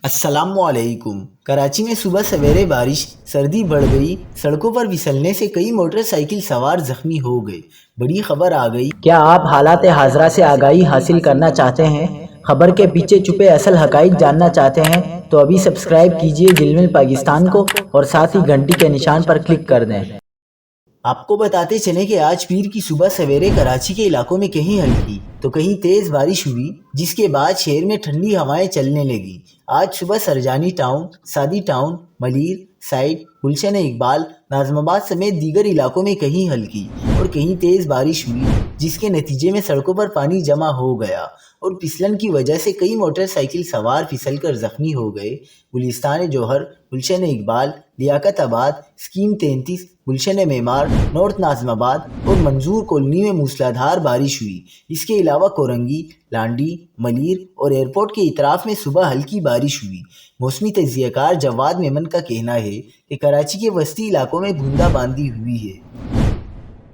السلام علیکم۔ کراچی میں صبح سویرے بارش، سردی بڑھ گئی، سڑکوں پر پھسلنے سے کئی موٹر سائیکل سوار زخمی ہو گئے۔ بڑی خبر آ گئی۔ کیا آپ حالات حاضرہ سے آگاہی حاصل کرنا چاہتے ہیں؟ خبر کے پیچھے چھپے اصل حقائق جاننا چاہتے ہیں تو ابھی سبسکرائب کیجئے دل مل پاکستان کو اور ساتھ ہی گھنٹی کے نشان پر کلک کر دیں۔ آپ کو بتاتے چلیں کہ آج پیر کی صبح سویرے کراچی کے علاقوں میں کہیں ہلکی تو کہیں تیز بارش ہوئی، جس کے بعد شہر میں ٹھنڈی ہوائیں چلنے لگیں۔ آج صبح سرجانی ٹاؤن، سادی ٹاؤن، ملیر، سائٹ، گلشن اقبال، ناظم آباد سمیت دیگر علاقوں میں کہیں ہلکی اور کہیں تیز بارش ہوئی، جس کے نتیجے میں سڑکوں پر پانی جمع ہو گیا اور پھسلن کی وجہ سے کئی موٹر سائیکل سوار پھسل کر زخمی ہو گئے۔ گلستان جوہر، گلشن اقبال، لیاقت آباد، اسکیم 33، گلشن معمار، نارتھ ناظم آباد اور منظور کالونی میں موسلادھار بارش ہوئی۔ اس کے علاوہ کورنگی، لانڈی، ملیر اور ایئرپورٹ کے اطراف میں صبح ہلکی بارش ہوئی۔ موسمی تجزیہ کار جواد میمن کا کہنا ہے کہ کراچی کے وسطی علاقوں میں بوندا باندی ہوئی ہے۔